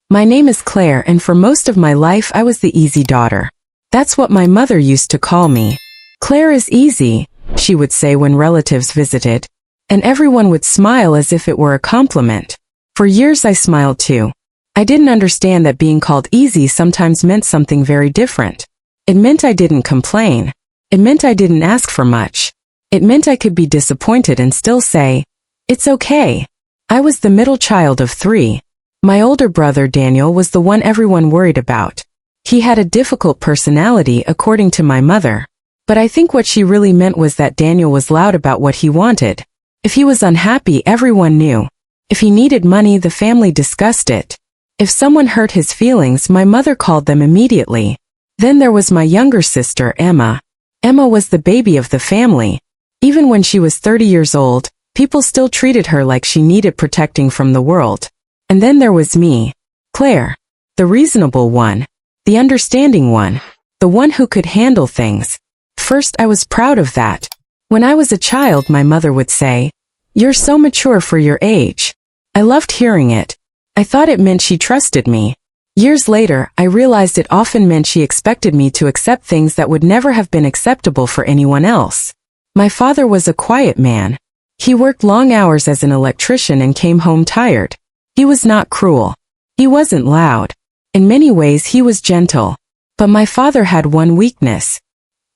My name is Claire, and for most of my life I was the easy daughter. That's what my mother used to call me. Claire is easy, she would say when relatives visited. And everyone would smile as if it were a compliment. For years I smiled too. I didn't understand that being called easy sometimes meant something very different. It meant I didn't complain. It meant I didn't ask for much. It meant I could be disappointed and still say, "It's okay." I was the middle child of 3. My older brother Daniel was the one everyone worried about. He had a difficult personality according to my mother. But I think what she really meant was that Daniel was loud about what he wanted. If he was unhappy, everyone knew. If he needed money, the family discussed it. If someone hurt his feelings, my mother called them immediately. Then there was my younger sister, Emma. Emma was the baby of the family. Even when she was 30 years old, people still treated her like she needed protecting from the world. And then there was me, Claire, the reasonable one, the understanding one, the one who could handle things. First, I was proud of that. When I was a child, my mother would say, "You're so mature for your age." I loved hearing it. I thought it meant she trusted me. Years later, I realized it often meant she expected me to accept things that would never have been acceptable for anyone else. My father was a quiet man. He worked long hours as an electrician and came home tired. He was not cruel. He wasn't loud. In many ways, he was gentle. But my father had one weakness.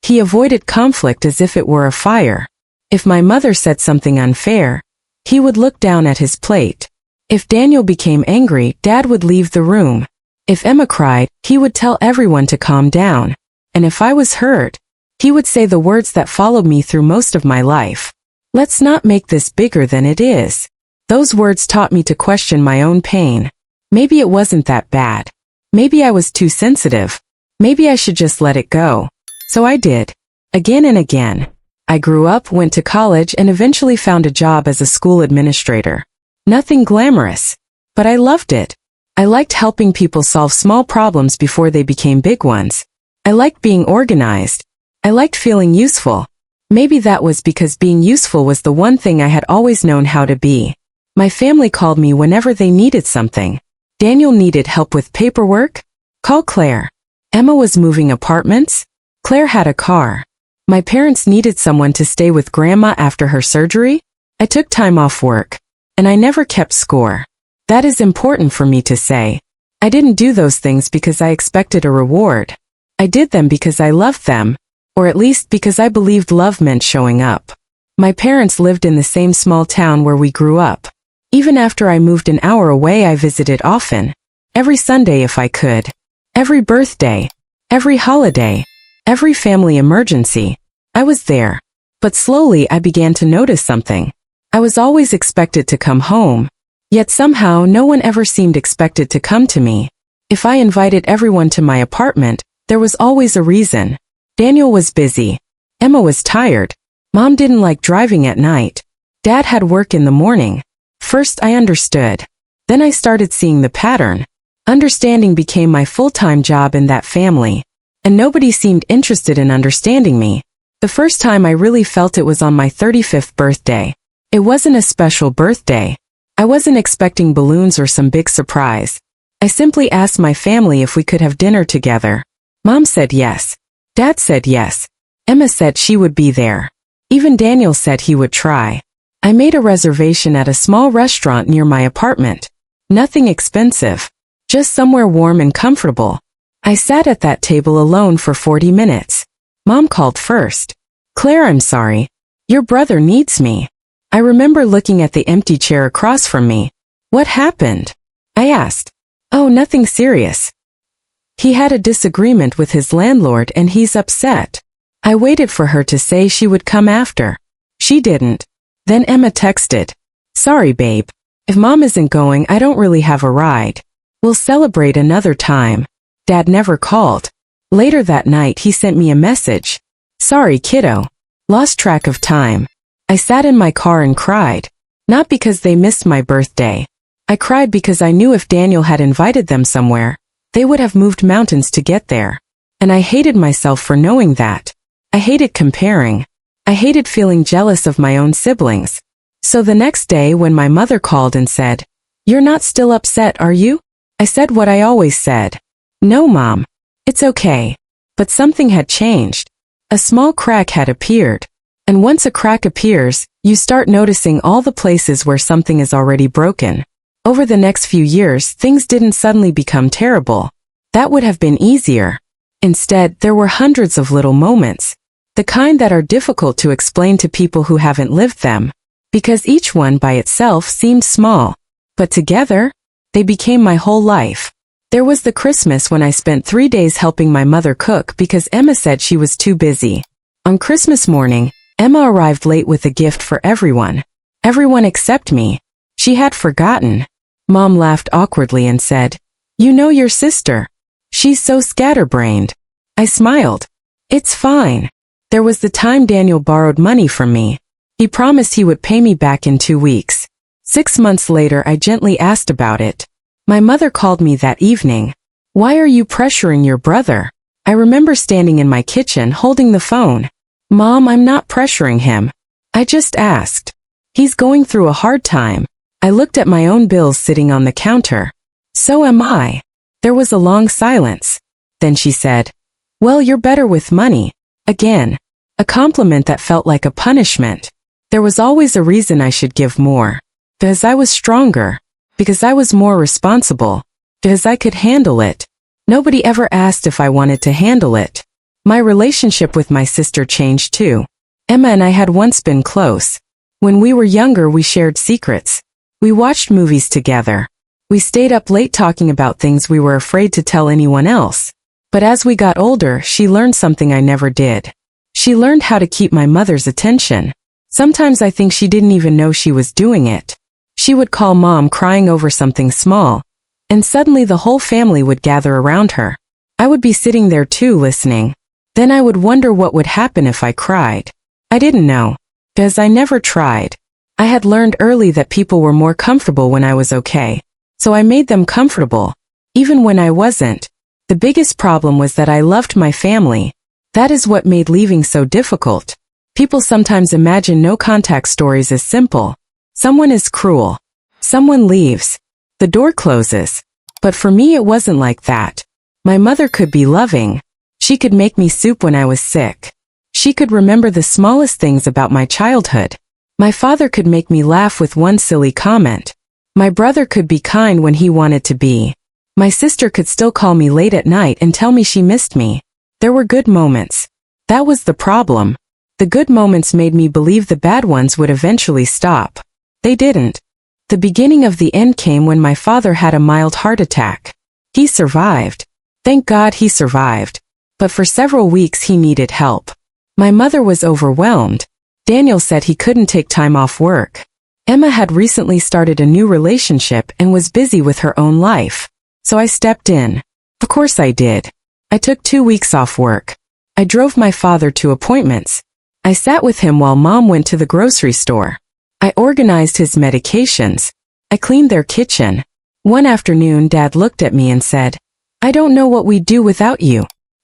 He avoided conflict as if it were a fire. If my mother said something unfair, he would look down at his plate. If Daniel became angry, Dad would leave the room. If Emma cried, he would tell everyone to calm down. And if I was hurt, he would say the words that followed me through most of my life. "Let's not make this bigger than it is." Those words taught me to question my own pain. Maybe it wasn't that bad. Maybe I was too sensitive. Maybe I should just let it go. So I did. Again and again. I grew up, went to college, and eventually found a job as a school administrator. Nothing glamorous. But I loved it. I liked helping people solve small problems before they became big ones. I liked being organized. I liked feeling useful. Maybe that was because being useful was the one thing I had always known how to be. My family called me whenever they needed something. Daniel needed help with paperwork? Call Claire. Emma was moving apartments? Claire had a car. My parents needed someone to stay with Grandma after her surgery? I took time off work. And I never kept score. That is important for me to say. I didn't do those things because I expected a reward. I did them because I loved them, or at least because I believed love meant showing up. My parents lived in the same small town where we grew up. Even after I moved an hour away, I visited often. Every Sunday if I could. Every birthday. Every holiday. Every family emergency. I was there. But slowly I began to notice something. I was always expected to come home. Yet somehow no one ever seemed expected to come to me. If I invited everyone to my apartment, there was always a reason. Daniel was busy. Emma was tired. Mom didn't like driving at night. Dad had work in the morning. First I understood. Then I started seeing the pattern. Understanding became my full-time job in that family. And nobody seemed interested in understanding me. The first time I really felt it was on my 35th birthday. It wasn't a special birthday. I wasn't expecting balloons or some big surprise. I simply asked my family if we could have dinner together. Mom said yes. Dad said yes. Emma said she would be there. Even Daniel said he would try. I made a reservation at a small restaurant near my apartment. Nothing expensive. Just somewhere warm and comfortable. I sat at that table alone for 40 minutes. Mom called first. "Claire, I'm sorry. Your brother needs me." I remember looking at the empty chair across from me. "What happened?" I asked. "Oh, nothing serious. He had a disagreement with his landlord and he's upset." I waited for her to say she would come after. She didn't. Then Emma texted. "Sorry, babe. If Mom isn't going, I don't really have a ride. We'll celebrate another time." Dad never called. Later that night he sent me a message. "Sorry, kiddo. Lost track of time." I sat in my car and cried. Not because they missed my birthday. I cried because I knew if Daniel had invited them somewhere, they would have moved mountains to get there. And I hated myself for knowing that. I hated comparing. I hated feeling jealous of my own siblings. So the next day when my mother called and said, "You're not still upset, are you?" I said what I always said. No, Mom. It's okay. But something had changed. A small crack had appeared. And once a crack appears, you start noticing all the places where something is already broken. Over the next few years, things didn't suddenly become terrible. That would have been easier. Instead, there were hundreds of little moments. The kind that are difficult to explain to people who haven't lived them. Because each one by itself seemed small. But together, they became my whole life. There was the Christmas when I spent 3 days helping my mother cook because Emma said she was too busy. On Christmas morning, Emma arrived late with a gift for everyone. Everyone except me. She had forgotten. Mom laughed awkwardly and said, "You know your sister. She's so scatterbrained." I smiled. "It's fine." There was the time Daniel borrowed money from me. He promised he would pay me back in 2 weeks. 6 months later, I gently asked about it. My mother called me that evening. "Why are you pressuring your brother?" I remember standing in my kitchen holding the phone. "Mom, I'm not pressuring him. I just asked. He's going through a hard time." I looked at my own bills sitting on the counter. "So am I." There was a long silence. Then she said, "Well, you're better with money." Again. A compliment that felt like a punishment. There was always a reason I should give more. Because I was stronger. Because I was more responsible. Because I could handle it. Nobody ever asked if I wanted to handle it. My relationship with my sister changed too. Emma and I had once been close. When we were younger, we shared secrets. We watched movies together. We stayed up late talking about things we were afraid to tell anyone else. But as we got older, she learned something I never did. She learned how to keep my mother's attention. Sometimes I think she didn't even know she was doing it. She would call Mom crying over something small, and suddenly the whole family would gather around her. I would be sitting there too, listening. Then I would wonder what would happen if I cried. I didn't know. Because I never tried. I had learned early that people were more comfortable when I was okay. So I made them comfortable. Even when I wasn't. The biggest problem was that I loved my family. That is what made leaving so difficult. People sometimes imagine no contact stories as simple. Someone is cruel. Someone leaves. The door closes. But for me it wasn't like that. My mother could be loving. She could make me soup when I was sick. She could remember the smallest things about my childhood. My father could make me laugh with one silly comment. My brother could be kind when he wanted to be. My sister could still call me late at night and tell me she missed me. There were good moments. That was the problem. The good moments made me believe the bad ones would eventually stop. They didn't. The beginning of the end came when my father had a mild heart attack. He survived. Thank God he survived. But for several weeks he needed help. My mother was overwhelmed. Daniel said he couldn't take time off work. Emma had recently started a new relationship and was busy with her own life. So I stepped in. Of course I did. I took 2 weeks off work. I drove my father to appointments. I sat with him while Mom went to the grocery store. I organized his medications. I cleaned their kitchen. One afternoon, Dad looked at me and said, "I don't know what we'd do without you."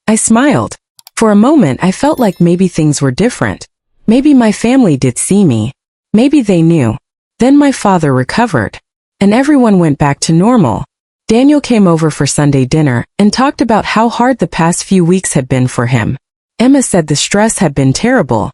I smiled. For a moment, I felt like maybe things were different. Maybe my family did see me. Maybe they knew. Then my father recovered. And everyone went back to normal. Daniel came over for Sunday dinner and talked about how hard the past few weeks had been for him. Emma said the stress had been terrible.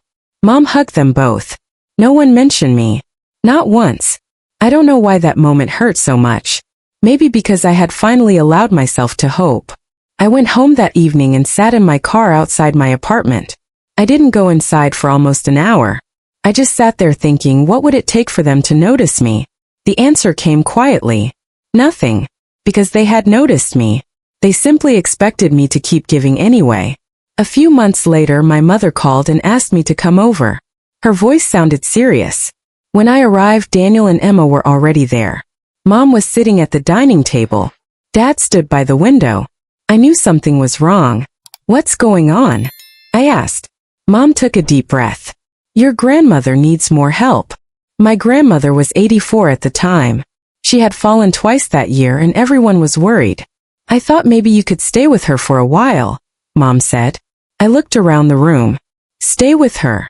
Mom hugged them both. No one mentioned me. Not once. I don't know why that moment hurt so much. Maybe because I had finally allowed myself to hope. I went home that evening and sat in my car outside my apartment. I didn't go inside for almost an hour. I just sat there thinking, what would it take for them to notice me? The answer came quietly. Nothing. Because they had noticed me. They simply expected me to keep giving anyway. A few months later, my mother called and asked me to come over. Her voice sounded serious. When I arrived, Daniel and Emma were already there. Mom was sitting at the dining table. Dad stood by the window. I knew something was wrong. "What's going on?" I asked. Mom took a deep breath. "Your grandmother needs more help." My grandmother was 84 at the time. She had fallen twice that year and everyone was worried. "I thought maybe you could stay with her for a while," Mom said. I looked around the room. "Stay with her.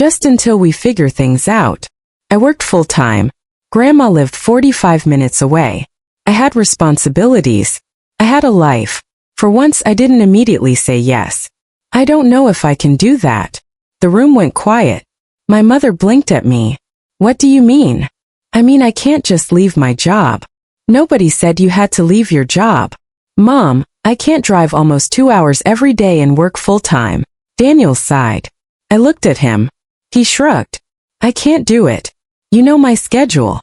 Just until we figure things out." I worked full-time. Grandma lived 45 minutes away. I had responsibilities. I had a life. For once I didn't immediately say yes. I don't know if I can do that. The room went quiet. My mother blinked at me. What do you mean? I mean I can't just leave my job. Nobody said you had to leave your job. Mom, I can't drive almost 2 hours every day and work full-time. Daniel sighed. I looked at him. He shrugged. I can't do it. You know my schedule.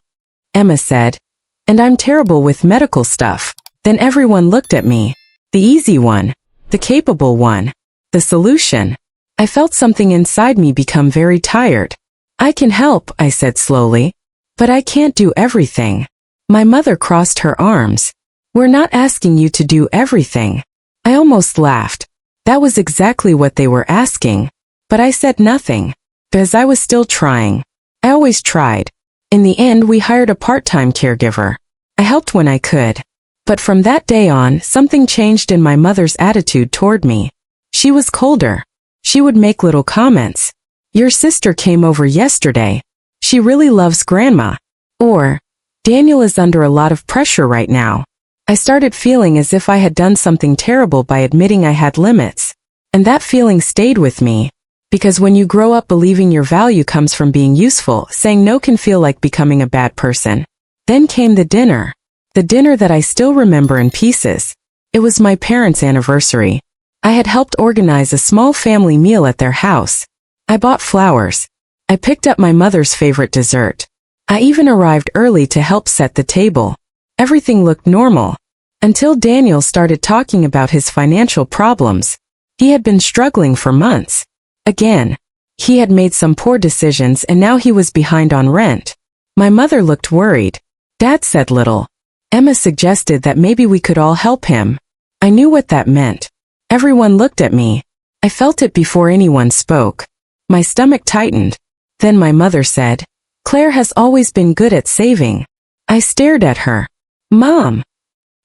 Emma said. And I'm terrible with medical stuff. Then everyone looked at me. The easy one. The capable one. The solution. I felt something inside me become very tired. I can help, I said slowly. But I can't do everything. My mother crossed her arms. We're not asking you to do everything. I almost laughed. That was exactly what they were asking. But I said nothing. Because I was still trying. I always tried. In the end we hired a part-time caregiver. I helped when I could. But from that day on, something changed in my mother's attitude toward me. She was colder. She would make little comments. Your sister came over yesterday. She really loves Grandma. Or, Daniel is under a lot of pressure right now. I started feeling as if I had done something terrible by admitting I had limits. And that feeling stayed with me. Because when you grow up believing your value comes from being useful, saying no can feel like becoming a bad person. Then came the dinner. The dinner that I still remember in pieces. It was my parents' anniversary. I had helped organize a small family meal at their house. I bought flowers. I picked up my mother's favorite dessert. I even arrived early to help set the table. Everything looked normal. Until Daniel started talking about his financial problems. He had been struggling for months. Again, he had made some poor decisions and now he was behind on rent. My mother looked worried. Dad said little. Emma suggested that maybe we could all help him. I knew what that meant. Everyone looked at me. I felt it before anyone spoke. My stomach tightened. Then my mother said, Claire has always been good at saving. I stared at her. Mom,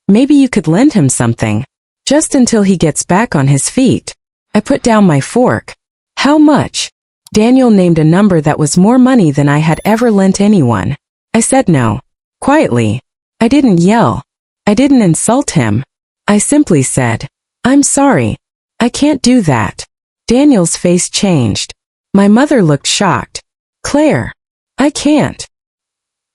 maybe you could lend him something. Just until he gets back on his feet. I put down my fork. How much? Daniel named a number that was more money than I had ever lent anyone. I said no. Quietly. I didn't yell. I didn't insult him. I simply said, I'm sorry. I can't do that. Daniel's face changed. My mother looked shocked. Claire, I can't.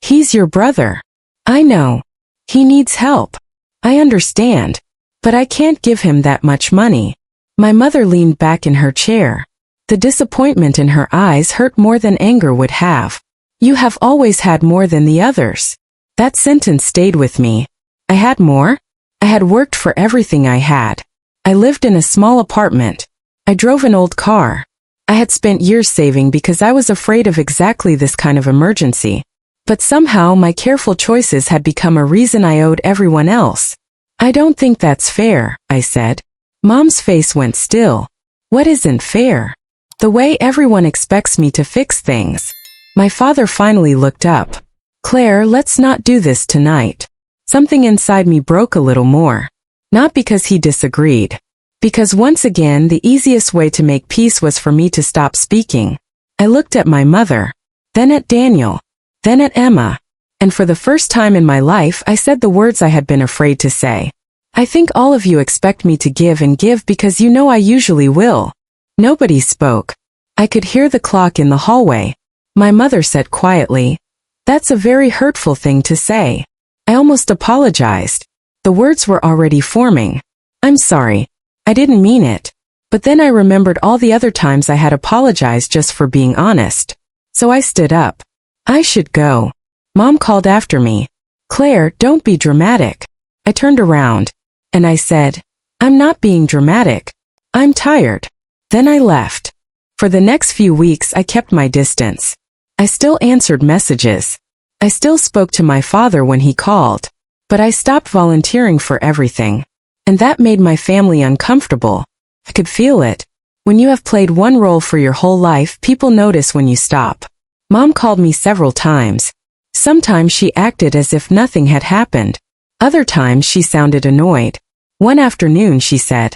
He's your brother. I know. He needs help. I understand. But I can't give him that much money. My mother leaned back in her chair. The disappointment in her eyes hurt more than anger would have. You have always had more than the others. That sentence stayed with me. I had more? I had worked for everything I had. I lived in a small apartment. I drove an old car. I had spent years saving because I was afraid of exactly this kind of emergency. But somehow my careful choices had become a reason I owed everyone else. I don't think that's fair, I said. Mom's face went still. What isn't fair? The way everyone expects me to fix things. My father finally looked up. Claire, let's not do this tonight. Something inside me broke a little more. Not because he disagreed. Because once again the easiest way to make peace was for me to stop speaking. I looked at my mother. Then at Daniel. Then at Emma. And for the first time in my life I said the words I had been afraid to say. I think all of you expect me to give and give because you know I usually will. Nobody spoke. I could hear the clock in the hallway. My mother said quietly, That's a very hurtful thing to say. I almost apologized. The words were already forming. I'm sorry. I didn't mean it. But then I remembered all the other times I had apologized just for being honest. So I stood up. I should go. Mom called after me. Claire, don't be dramatic. I turned around. And I said, I'm not being dramatic. I'm tired. Then I left. For the next few weeks I kept my distance. I still answered messages. I still spoke to my father when he called. But I stopped volunteering for everything. And that made my family uncomfortable. I could feel it. When you have played one role for your whole life, people notice when you stop. Mom called me several times. Sometimes she acted as if nothing had happened. Other times she sounded annoyed. One afternoon she said,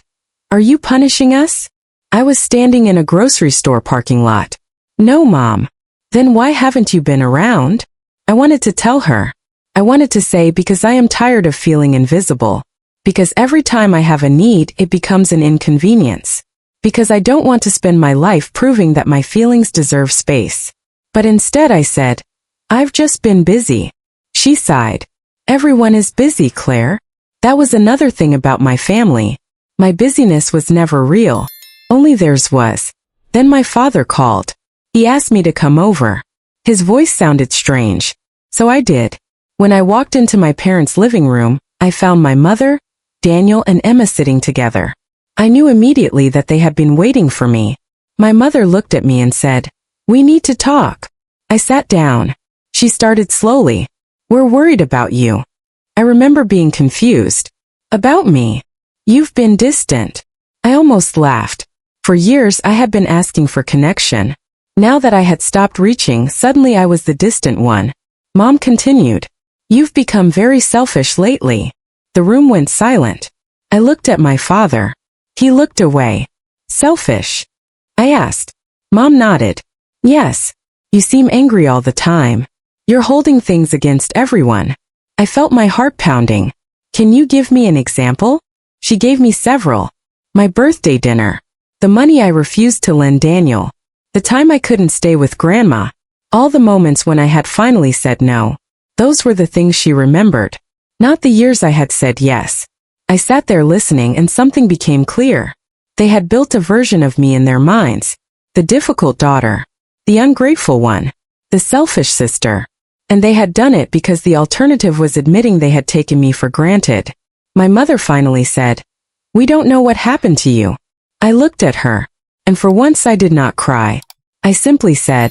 Are you punishing us? I was standing in a grocery store parking lot. No, Mom. Then why haven't you been around? I wanted to tell her. I wanted to say because I am tired of feeling invisible. Because every time I have a need, it becomes an inconvenience. Because I don't want to spend my life proving that my feelings deserve space. But instead I said, I've just been busy. She sighed. Everyone is busy, Claire. That was another thing about my family. My busyness was never real. Only theirs was. Then my father called. He asked me to come over. His voice sounded strange. So I did. When I walked into my parents' living room, I found my mother, Daniel, and Emma sitting together. I knew immediately that they had been waiting for me. My mother looked at me and said, "We need to talk." I sat down. She started slowly. "We're worried about you." I remember being confused. "About me? You've been distant." I almost laughed. For years I had been asking for connection. Now that I had stopped reaching, suddenly I was the distant one. Mom continued, "You've become very selfish lately." The room went silent. I looked at my father. He looked away. "Selfish?" I asked. Mom nodded. "Yes. You seem angry all the time. You're holding things against everyone." I felt my heart pounding. "Can you give me an example?" She gave me several. My birthday dinner. The money I refused to lend Daniel. The time I couldn't stay with Grandma. All the moments when I had finally said no. Those were the things she remembered. Not the years I had said yes. I sat there listening and something became clear. They had built a version of me in their minds. The difficult daughter. The ungrateful one. The selfish sister. And they had done it because the alternative was admitting they had taken me for granted. My mother finally said, "We don't know what happened to you." I looked at her. And for once I did not cry. I simply said,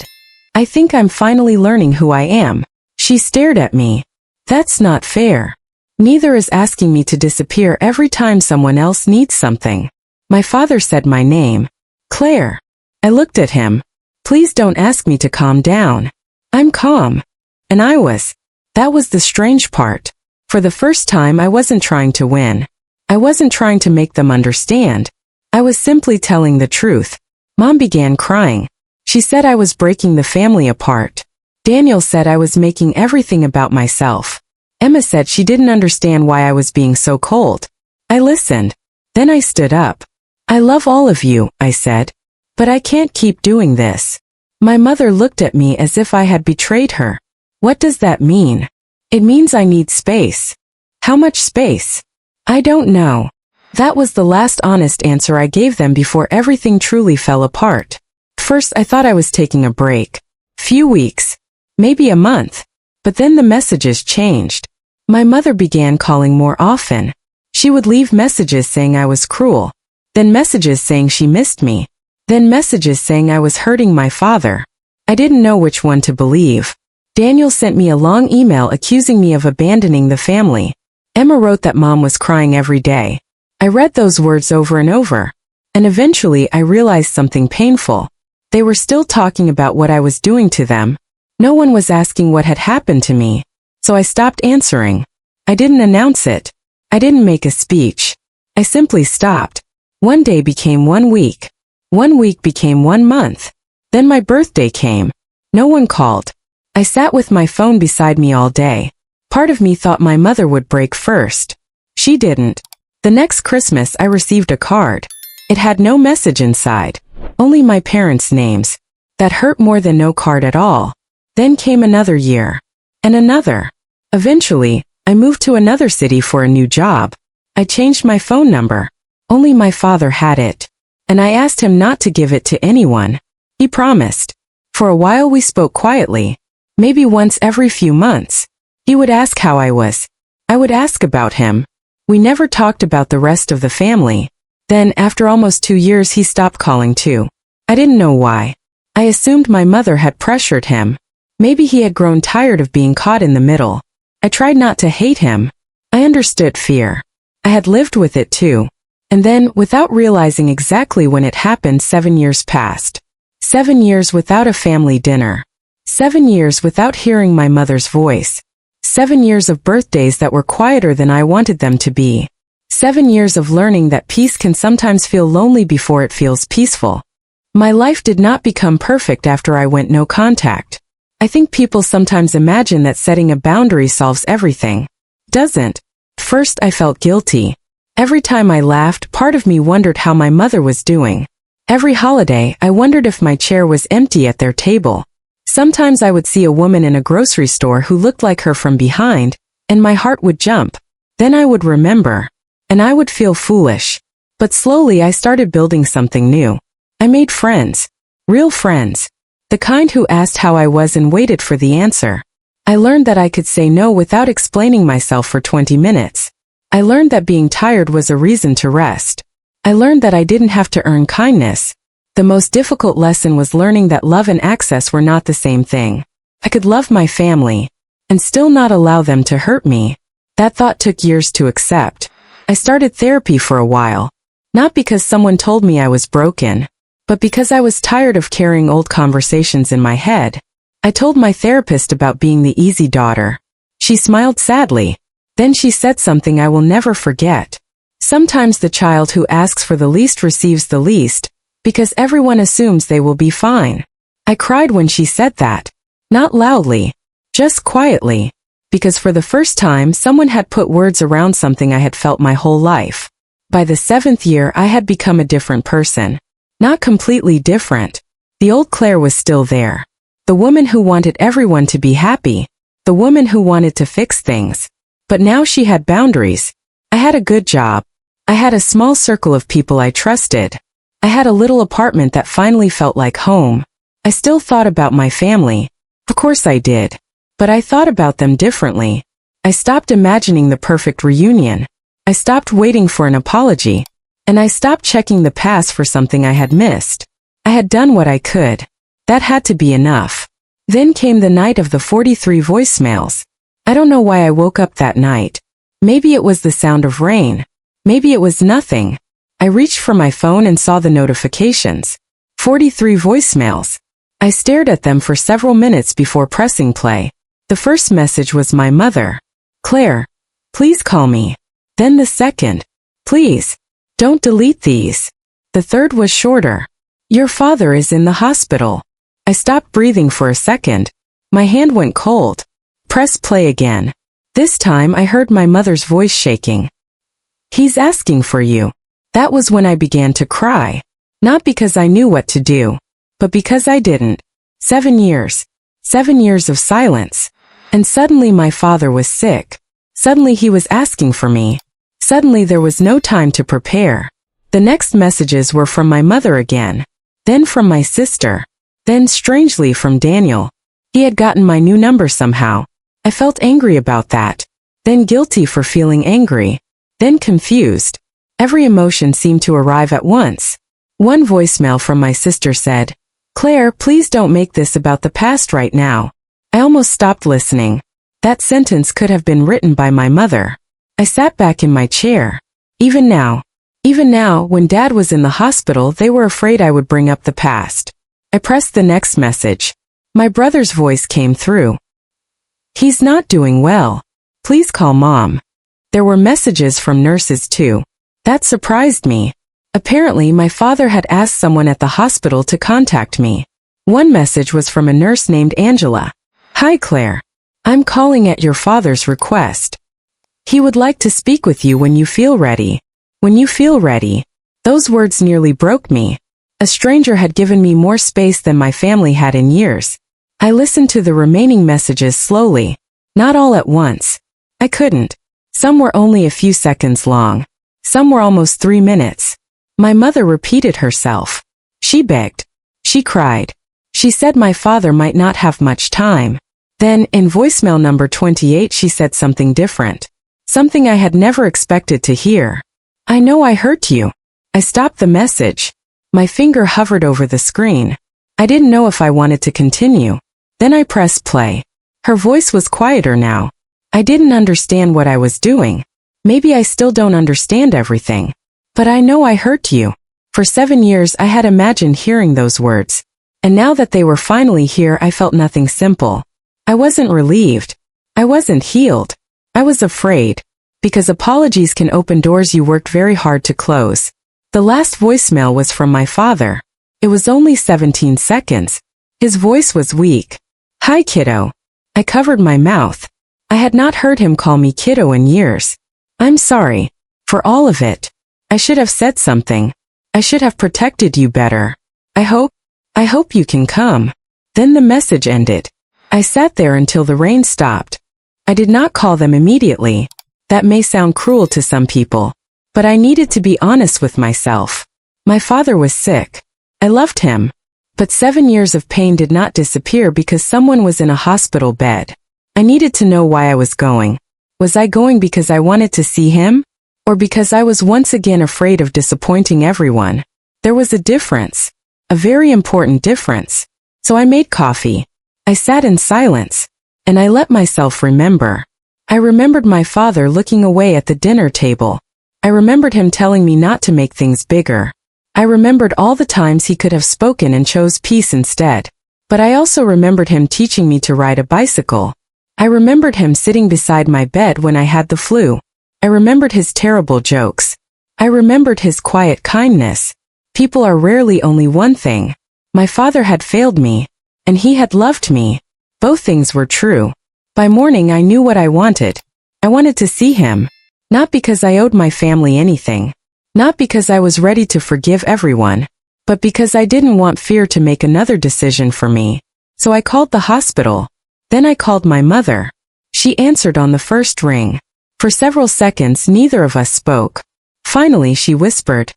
"I think I'm finally learning who I am." She stared at me. "That's not fair. Neither is asking me to disappear every time someone else needs something." My father said my name. "Claire." I looked at him. "Please don't ask me to calm down. I'm calm." And I was. That was the strange part. For the first time I wasn't trying to win. I wasn't trying to make them understand. I was simply telling the truth. Mom began crying. She said I was breaking the family apart. Daniel said I was making everything about myself. Emma said she didn't understand why I was being so cold. I listened. Then I stood up. "I love all of you," I said. "But I can't keep doing this." My mother looked at me as if I had betrayed her. "What does that mean?" "It means I need space." "How much space?" "I don't know." That was the last honest answer I gave them before everything truly fell apart. First I thought I was taking a break. Few weeks. Maybe a month. But then the messages changed. My mother began calling more often. She would leave messages saying I was cruel. Then messages saying she missed me. Then messages saying I was hurting my father. I didn't know which one to believe. Daniel sent me a long email accusing me of abandoning the family. Emma wrote that Mom was crying every day. I read those words over and over. And eventually I realized something painful. They were still talking about what I was doing to them. No one was asking what had happened to me. So I stopped answering. I didn't announce it. I didn't make a speech. I simply stopped. One day became 1 week. 1 week became 1 month. Then my birthday came. No one called. I sat with my phone beside me all day. Part of me thought my mother would break first. She didn't. The next Christmas I received a card. It had no message inside. Only my parents' names. That hurt more than no card at all. Then came another year. And another. Eventually, I moved to another city for a new job. I changed my phone number. Only my father had it. And I asked him not to give it to anyone. He promised. For a while we spoke quietly. Maybe once every few months. He would ask how I was. I would ask about him. We never talked about the rest of the family. Then, after almost 2 years, he stopped calling too. I didn't know why. I assumed my mother had pressured him. Maybe he had grown tired of being caught in the middle. I tried not to hate him. I understood fear. I had lived with it too. And then, without realizing exactly when it happened, 7 years passed. 7 years without a family dinner. 7 years without hearing my mother's voice. 7 years of birthdays that were quieter than I wanted them to be. 7 years of learning that peace can sometimes feel lonely before it feels peaceful. My life did not become perfect after I went no contact. I think people sometimes imagine that setting a boundary solves everything. Doesn't. First, I felt guilty. Every time I laughed, part of me wondered how my mother was doing. Every holiday, I wondered if my chair was empty at their table. Sometimes I would see a woman in a grocery store who looked like her from behind, and my heart would jump. Then I would remember. And I would feel foolish. But slowly I started building something new. I made friends. Real friends. The kind who asked how I was and waited for the answer. I learned that I could say no without explaining myself for 20 minutes. I learned that being tired was a reason to rest. I learned that I didn't have to earn kindness. The most difficult lesson was learning that love and access were not the same thing. I could love my family and still not allow them to hurt me. That thought took years to accept. I started therapy for a while. Not because someone told me I was broken, but because I was tired of carrying old conversations in my head. I told my therapist about being the easy daughter. She smiled sadly. Then she said something I will never forget. Sometimes the child who asks for the least receives the least, because everyone assumes they will be fine. I cried when she said that. Not loudly, just quietly, because for the first time someone had put words around something I had felt my whole life. By the 7th year I had become a different person. Not completely different. The old Claire was still there. The woman who wanted everyone to be happy. The woman who wanted to fix things. But now she had boundaries. I had a good job. I had a small circle of people I trusted. I had a little apartment that finally felt like home. I still thought about my family. Of course I did. But I thought about them differently. I stopped imagining the perfect reunion. I stopped waiting for an apology. And I stopped checking the past for something I had missed. I had done what I could. That had to be enough. Then came the night of the 43 voicemails. I don't know why I woke up that night. Maybe it was the sound of rain. Maybe it was nothing. I reached for my phone and saw the notifications. 43 voicemails. I stared at them for several minutes before pressing play. The first message was my mother. Claire, please call me. Then the second. Please, don't delete these. The third was shorter. Your father is in the hospital. I stopped breathing for a second. My hand went cold. Press play again. This time I heard my mother's voice shaking. He's asking for you. That was when I began to cry. Not because I knew what to do, but because I didn't. 7 years. 7 years of silence. And suddenly my father was sick. Suddenly he was asking for me. Suddenly there was no time to prepare. The next messages were from my mother again. Then from my sister. Then strangely from Daniel. He had gotten my new number somehow. I felt angry about that. Then guilty for feeling angry. Then confused. Every emotion seemed to arrive at once. One voicemail from my sister said, Claire, please don't make this about the past right now. I almost stopped listening. That sentence could have been written by my mother. I sat back in my chair. Even now, when Dad was in the hospital, they were afraid I would bring up the past. I pressed the next message. My brother's voice came through. He's not doing well. Please call Mom. There were messages from nurses too. That surprised me. Apparently, my father had asked someone at the hospital to contact me. One message was from a nurse named Angela. Hi Claire. I'm calling at your father's request. He would like to speak with you when you feel ready. When you feel ready. Those words nearly broke me. A stranger had given me more space than my family had in years. I listened to the remaining messages slowly. Not all at once. I couldn't. Some were only a few seconds long. Some were almost 3 minutes. My mother repeated herself. She begged. She cried. She said my father might not have much time. Then, in voicemail number 28, she said something different. Something I had never expected to hear. I know I hurt you. I stopped the message. My finger hovered over the screen. I didn't know if I wanted to continue. Then I pressed play. Her voice was quieter now. I didn't understand what I was doing. Maybe I still don't understand everything. But I know I hurt you. For 7 years I had imagined hearing those words. And now that they were finally here, I felt nothing simple. I wasn't relieved. I wasn't healed. I was afraid. Because apologies can open doors you worked very hard to close. The last voicemail was from my father. It was only 17 seconds. His voice was weak. Hi, kiddo. I covered my mouth. I had not heard him call me kiddo in years. I'm sorry. For all of it. I should have said something. I should have protected you better. I hope you can come. Then the message ended. I sat there until the rain stopped. I did not call them immediately. That may sound cruel to some people. But I needed to be honest with myself. My father was sick. I loved him. But 7 years of pain did not disappear because someone was in a hospital bed. I needed to know why I was going. Was I going because I wanted to see him? Or because I was once again afraid of disappointing everyone? There was a difference. A very important difference. So I made coffee. I sat in silence. And I let myself remember. I remembered my father looking away at the dinner table. I remembered him telling me not to make things bigger. I remembered all the times he could have spoken and chose peace instead. But I also remembered him teaching me to ride a bicycle. I remembered him sitting beside my bed when I had the flu. I remembered his terrible jokes. I remembered his quiet kindness. People are rarely only one thing. My father had failed me. And he had loved me. Both things were true. By morning I knew what I wanted. I wanted to see him. Not because I owed my family anything. Not because I was ready to forgive everyone. But because I didn't want fear to make another decision for me. So I called the hospital. Then I called my mother. She answered on the first ring. For several seconds neither of us spoke. Finally she whispered,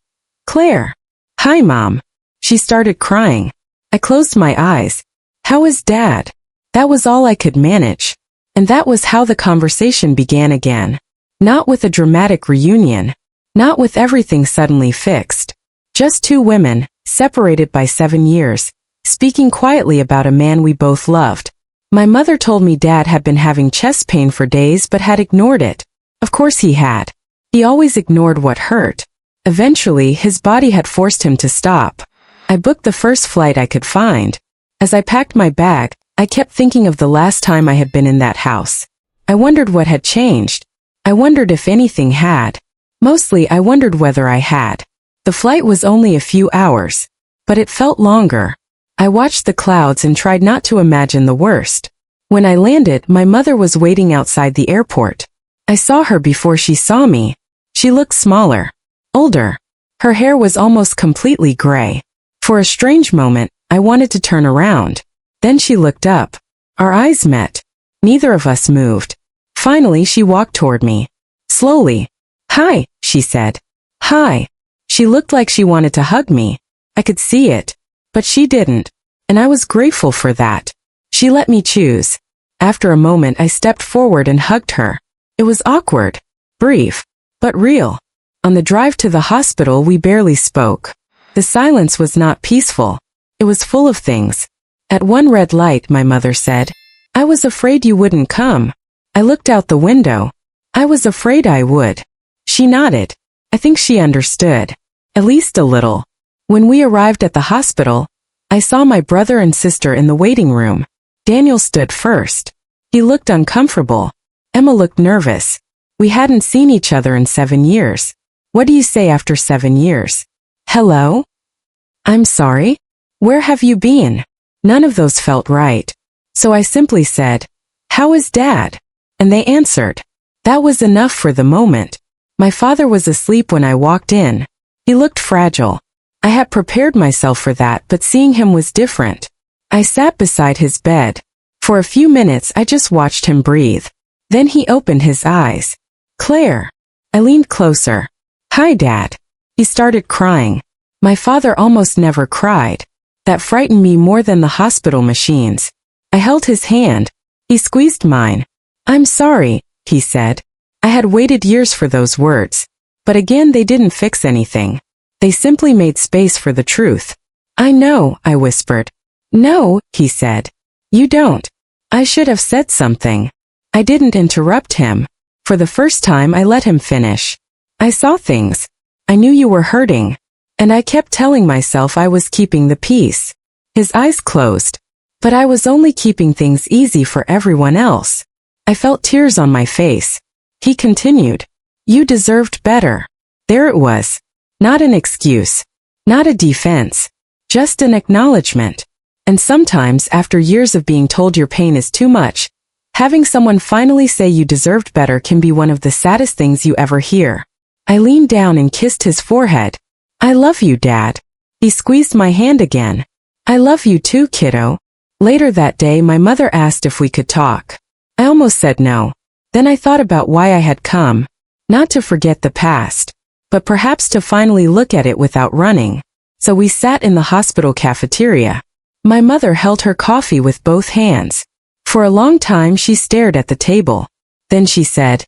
"Claire." "Hi, Mom." She started crying. I closed my eyes. "How is Dad?" That was all I could manage. And that was how the conversation began again. Not with a dramatic reunion. Not with everything suddenly fixed. Just two women, separated by 7 years, speaking quietly about a man we both loved. My mother told me Dad had been having chest pain for days but had ignored it. Of course he had. He always ignored what hurt. Eventually, his body had forced him to stop. I booked the first flight I could find. As I packed my bag, I kept thinking of the last time I had been in that house. I wondered what had changed. I wondered if anything had. Mostly I wondered whether I had. The flight was only a few hours. But it felt longer. I watched the clouds and tried not to imagine the worst. When I landed, my mother was waiting outside the airport. I saw her before she saw me. She looked smaller. Older. Her hair was almost completely gray. For a strange moment, I wanted to turn around. Then she looked up. Our eyes met. Neither of us moved. Finally, she walked toward me. Slowly. "Hi," she said. "Hi." She looked like she wanted to hug me. I could see it. But she didn't. And I was grateful for that. She let me choose. After a moment, I stepped forward and hugged her. It was awkward. Brief. But real. On the drive to the hospital, we barely spoke. The silence was not peaceful. It was full of things. At one red light, my mother said, "I was afraid you wouldn't come." I looked out the window. I was afraid I would. She nodded. I think she understood. At least a little. When we arrived at the hospital, I saw my brother and sister in the waiting room. Daniel stood first. He looked uncomfortable. Emma looked nervous. We hadn't seen each other in 7 years. What do you say after 7 years? "Hello?" "I'm sorry? Where have you been?" None of those felt right. So I simply said, "How is Dad?" And they answered. That was enough for the moment. My father was asleep when I walked in. He looked fragile. I had prepared myself for that, but seeing him was different. I sat beside his bed. For a few minutes I just watched him breathe. Then he opened his eyes. "Claire." I leaned closer. "Hi, Dad." He started crying. My father almost never cried. That frightened me more than the hospital machines. I held his hand. He squeezed mine. "I'm sorry," he said. I had waited years for those words. But again they didn't fix anything. They simply made space for the truth. "I know," I whispered. "No," he said. "You don't." I should have said something. I didn't interrupt him. For the first time I let him finish. "I saw things. I knew you were hurting. And I kept telling myself I was keeping the peace." His eyes closed. But I was only keeping things easy for everyone else. I felt tears on my face. He continued. "You deserved better." There it was. Not an excuse. Not a defense. Just an acknowledgement. And sometimes, after years of being told your pain is too much, having someone finally say you deserved better can be one of the saddest things you ever hear. I leaned down and kissed his forehead. I love you, Dad. He squeezed my hand again. I love you too, kiddo. Later that day, my mother asked if we could talk. I almost said no. Then I thought about why I had come. Not to forget the past, but perhaps to finally look at it without running. So we sat in the hospital cafeteria. My mother held her coffee with both hands. For a long time she stared at the table. Then she said,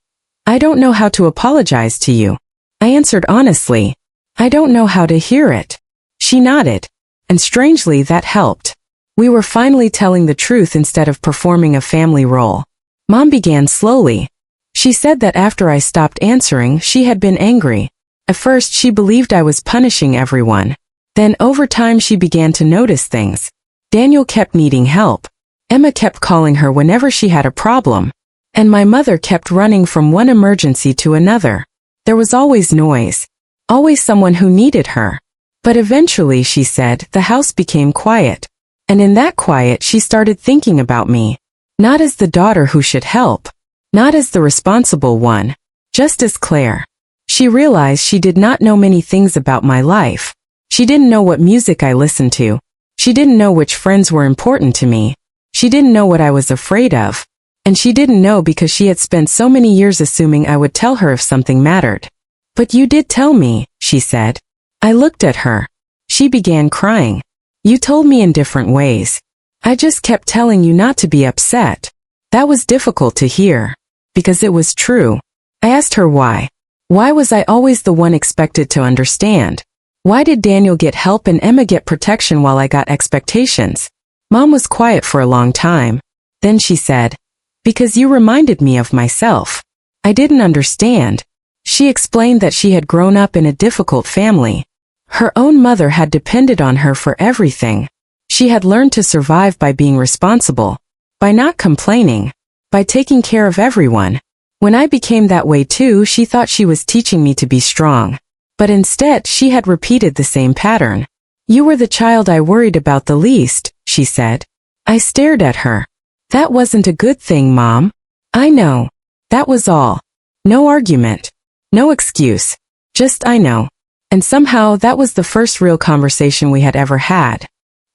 I don't know how to apologize to you. I answered honestly, I don't know how to hear it. She nodded. And strangely that helped. We were finally telling the truth instead of performing a family role. Mom began slowly. She said that after I stopped answering, she had been angry. At first she believed I was punishing everyone. Then over time she began to notice things. Daniel kept needing help. Emma kept calling her whenever she had a problem. And my mother kept running from one emergency to another. There was always noise. Always someone who needed her. But eventually, she said, the house became quiet. And in that quiet she started thinking about me. Not as the daughter who should help. Not as the responsible one. Just as Claire. She realized she did not know many things about my life. She didn't know what music I listened to. She didn't know which friends were important to me. She didn't know what I was afraid of. And she didn't know because she had spent so many years assuming I would tell her if something mattered. But you did tell me, she said. I looked at her. She began crying. You told me in different ways. I just kept telling you not to be upset. That was difficult to hear. Because it was true. I asked her why. Why was I always the one expected to understand? Why did Daniel get help and Emma get protection while I got expectations? Mom was quiet for a long time. Then she said, because you reminded me of myself. I didn't understand. She explained that she had grown up in a difficult family. Her own mother had depended on her for everything. She had learned to survive by being responsible, by not complaining, by taking care of everyone. When I became that way too, she thought she was teaching me to be strong. But instead, she had repeated the same pattern. You were the child I worried about the least, she said. I stared at her. That wasn't a good thing, Mom. I know. That was all. No argument. No excuse. Just I know. And somehow that was the first real conversation we had ever had.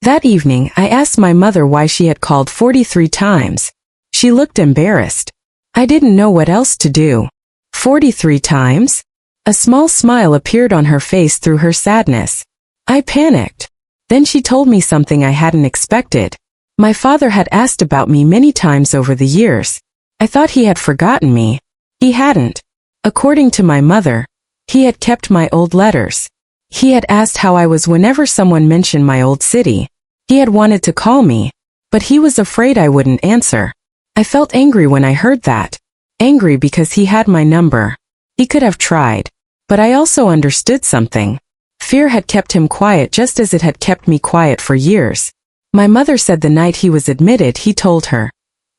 That evening, I asked my mother why she had called 43 times. She looked embarrassed. I didn't know what else to do. 43 times? A small smile appeared on her face through her sadness. I panicked. Then she told me something I hadn't expected. My father had asked about me many times over the years. I thought he had forgotten me. He hadn't. According to my mother, he had kept my old letters. He had asked how I was whenever someone mentioned my old city. He had wanted to call me, but he was afraid I wouldn't answer. I felt angry when I heard that. Angry because he had my number. He could have tried. But I also understood something. Fear had kept him quiet just as it had kept me quiet for years. My mother said the night he was admitted he told her,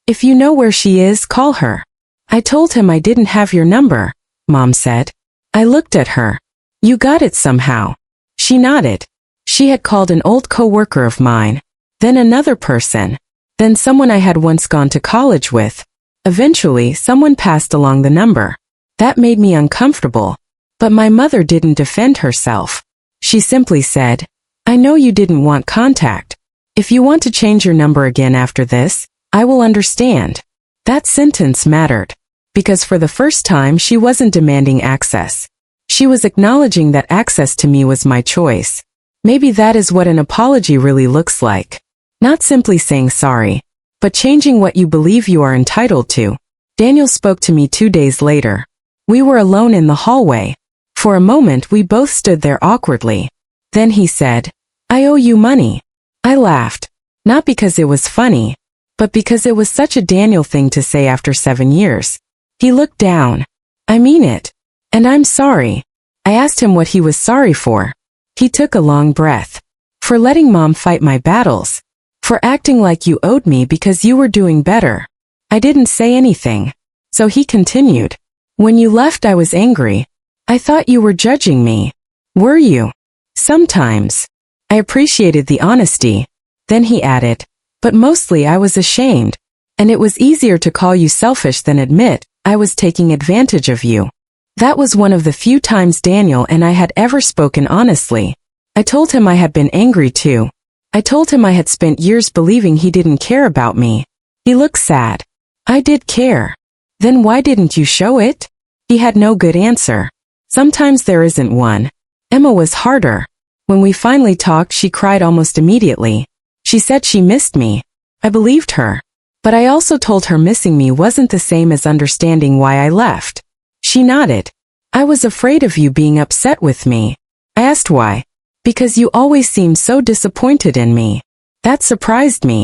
if you know where she is, call her. I told him I didn't have your number, Mom said. I looked at her. You got it somehow. She nodded. She had called an old co-worker of mine, then another person, then someone I had once gone to college with. Eventually, someone passed along the number. That made me uncomfortable. But my mother didn't defend herself. She simply said, I know you didn't want contact. If you want to change your number again after this, I will understand. That sentence mattered. Because for the first time she wasn't demanding access. She was acknowledging that access to me was my choice. Maybe that is what an apology really looks like. Not simply saying sorry, but changing what you believe you are entitled to. Daniel spoke to me 2 days later. We were alone in the hallway. For a moment we both stood there awkwardly. Then he said, I owe you money. I laughed. Not because it was funny, but because it was such a Daniel thing to say after 7 years. He looked down. I mean it. And I'm sorry. I asked him what he was sorry for. He took a long breath. For letting Mom fight my battles. For acting like you owed me because you were doing better. I didn't say anything. So he continued. When you left I was angry. I thought you were judging me. Were you? Sometimes. I appreciated the honesty. Then he added, "But mostly I was ashamed. And it was easier to call you selfish than admit I was taking advantage of you." That was one of the few times Daniel and I had ever spoken honestly. I told him I had been angry too. I told him I had spent years believing he didn't care about me. He looked sad. I did care. Then why didn't you show it? He had no good answer. Sometimes there isn't one. Emma was harder. When we finally talked, she cried almost immediately. She said she missed me. I believed her. But I also told her missing me wasn't the same as understanding why I left. She nodded. "I was afraid of you being upset with me." I asked why. "Because you always seemed so disappointed in me." That surprised me.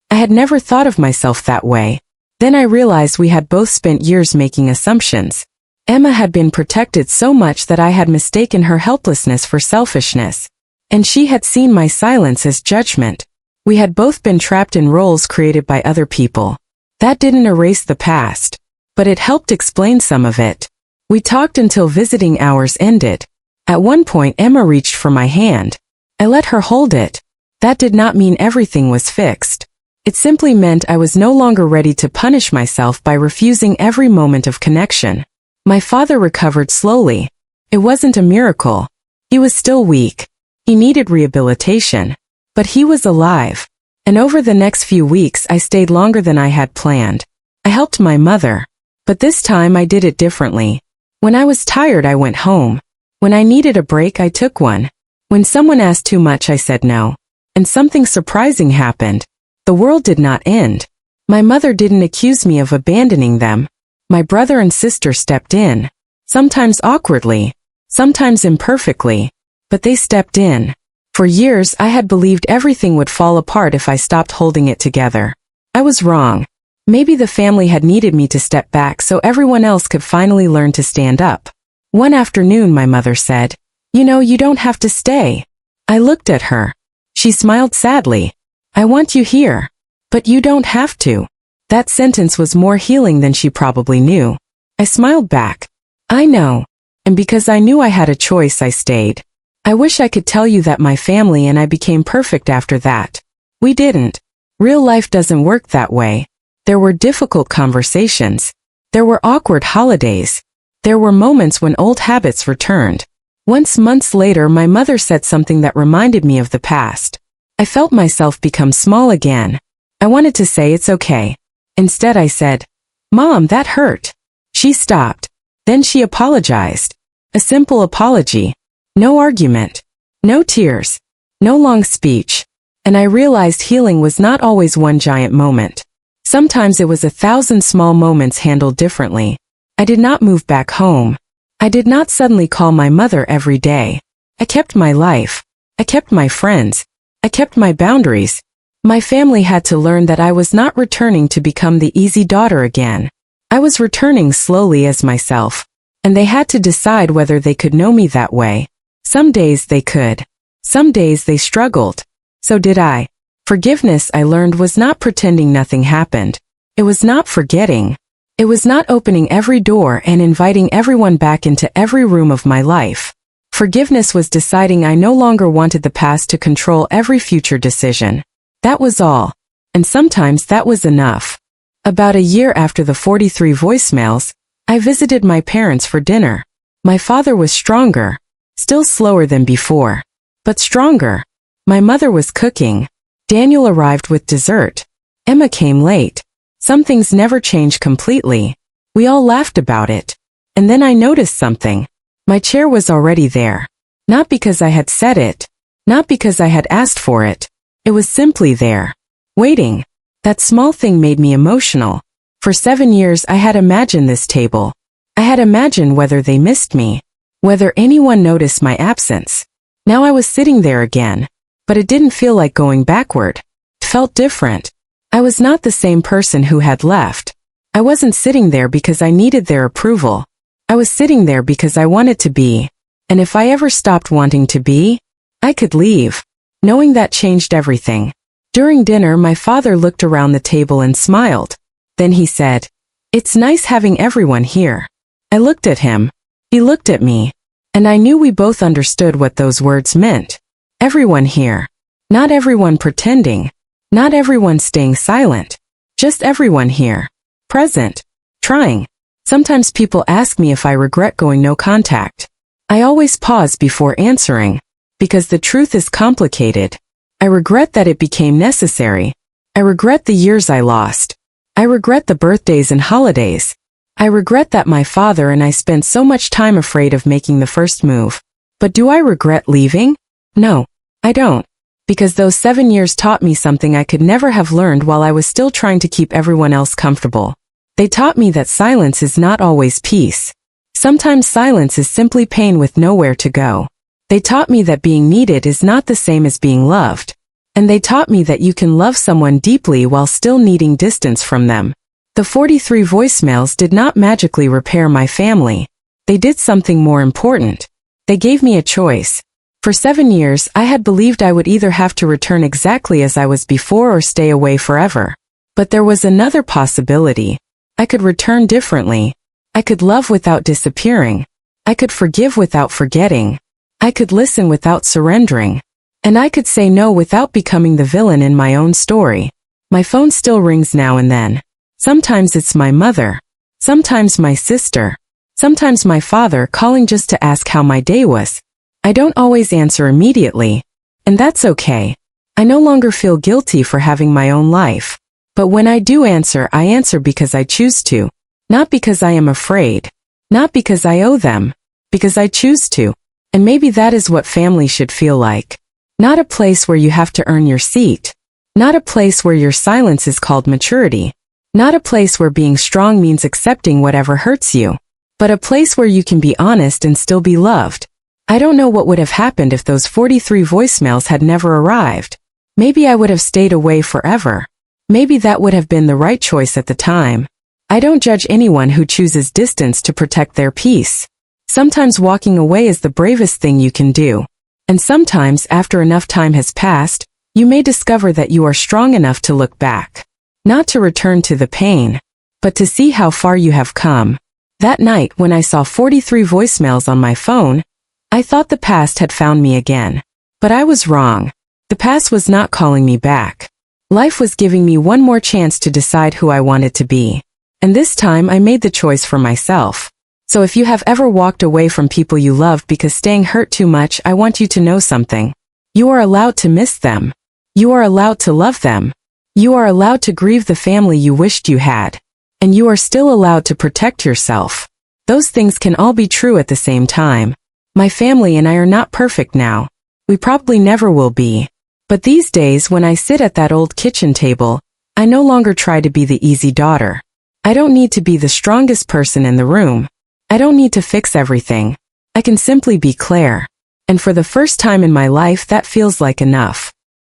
I had never thought of myself that way. Then I realized we had both spent years making assumptions. Emma had been protected so much that I had mistaken her helplessness for selfishness. And she had seen my silence as judgment. We had both been trapped in roles created by other people. That didn't erase the past, but it helped explain some of it. We talked until visiting hours ended. At one point Emma reached for my hand. I let her hold it. That did not mean everything was fixed. It simply meant I was no longer ready to punish myself by refusing every moment of connection. My father recovered slowly. It wasn't a miracle. He was still weak. He needed rehabilitation. But he was alive. And over the next few weeks I stayed longer than I had planned. I helped my mother. But this time I did it differently. When I was tired I went home. When I needed a break I took one. When someone asked too much I said no. And something surprising happened. The world did not end. My mother didn't accuse me of abandoning them. My brother and sister stepped in. Sometimes awkwardly. Sometimes imperfectly. But they stepped in. For years I had believed everything would fall apart if I stopped holding it together. I was wrong. Maybe the family had needed me to step back so everyone else could finally learn to stand up. One afternoon my mother said, "You know, you don't have to stay." I looked at her. She smiled sadly. "I want you here. But you don't have to." That sentence was more healing than she probably knew. I smiled back. "I know. And because I knew I had a choice I stayed. I wish I could tell you that my family and I became perfect after that. We didn't. Real life doesn't work that way. There were difficult conversations. There were awkward holidays. There were moments when old habits returned. Once months later my mother said something that reminded me of the past. I felt myself become small again. I wanted to say it's okay. Instead I said, "Mom, that hurt." She stopped. Then she apologized. A simple apology. No argument. No tears. No long speech. And I realized healing was not always one giant moment. Sometimes it was 1,000 small moments handled differently. I did not move back home. I did not suddenly call my mother every day. I kept my life. I kept my friends. I kept my boundaries. My family had to learn that I was not returning to become the easy daughter again. I was returning slowly as myself. And they had to decide whether they could know me that way. Some days they could. Some days they struggled. So did I. Forgiveness, I learned, was not pretending nothing happened. It was not forgetting. It was not opening every door and inviting everyone back into every room of my life. Forgiveness was deciding I no longer wanted the past to control every future decision. That was all. And sometimes that was enough. About a year after the 43 voicemails, I visited my parents for dinner. My father was stronger. Still slower than before. But stronger. My mother was cooking. Daniel arrived with dessert. Emma came late. Some things never changed completely. We all laughed about it. And then I noticed something. My chair was already there. Not because I had said it. Not because I had asked for it. It was simply there. Waiting. That small thing made me emotional. For 7 years I had imagined this table. I had imagined whether they missed me. Whether anyone noticed my absence. Now I was sitting there again. But it didn't feel like going backward. It felt different. I was not the same person who had left. I wasn't sitting there because I needed their approval. I was sitting there because I wanted to be. And if I ever stopped wanting to be, I could leave. Knowing that changed everything. During dinner my father looked around the table and smiled. Then he said, "It's nice having everyone here." I looked at him. He looked at me. And I knew we both understood what those words meant. Everyone here. Not everyone pretending. Not everyone staying silent. Just everyone here. Present. Trying. Sometimes people ask me if I regret going no contact. I always pause before answering. Because the truth is complicated. I regret that it became necessary. I regret the years I lost. I regret the birthdays and holidays. I regret that my father and I spent so much time afraid of making the first move. But do I regret leaving? No, I don't. Because those 7 years taught me something I could never have learned while I was still trying to keep everyone else comfortable. They taught me that silence is not always peace. Sometimes silence is simply pain with nowhere to go. They taught me that being needed is not the same as being loved. And they taught me that you can love someone deeply while still needing distance from them. The 43 voicemails did not magically repair my family. They did something more important. They gave me a choice. For 7 years, I had believed I would either have to return exactly as I was before or stay away forever. But there was another possibility. I could return differently. I could love without disappearing. I could forgive without forgetting. I could listen without surrendering. And I could say no without becoming the villain in my own story. My phone still rings now and then. Sometimes it's my mother. Sometimes my sister. Sometimes my father calling just to ask how my day was. I don't always answer immediately. And that's okay. I no longer feel guilty for having my own life. But when I do answer, I answer because I choose to. Not because I am afraid. Not because I owe them. Because I choose to. And maybe that is what family should feel like. Not a place where you have to earn your seat. Not a place where your silence is called maturity. Not a place where being strong means accepting whatever hurts you. But a place where you can be honest and still be loved. I don't know what would have happened if those 43 voicemails had never arrived. Maybe I would have stayed away forever. Maybe that would have been the right choice at the time. I don't judge anyone who chooses distance to protect their peace. Sometimes walking away is the bravest thing you can do. And sometimes, after enough time has passed, you may discover that you are strong enough to look back. Not to return to the pain, but to see how far you have come. That night, when I saw 43 voicemails on my phone, I thought the past had found me again. But I was wrong. The past was not calling me back. Life was giving me one more chance to decide who I wanted to be. And this time I made the choice for myself. So if you have ever walked away from people you loved because staying hurt too much, I want you to know something. You are allowed to miss them. You are allowed to love them. You are allowed to grieve the family you wished you had. And you are still allowed to protect yourself. Those things can all be true at the same time. My family and I are not perfect now. We probably never will be. But these days when I sit at that old kitchen table, I no longer try to be the easy daughter. I don't need to be the strongest person in the room. I don't need to fix everything. I can simply be Claire. And for the first time in my life that feels like enough.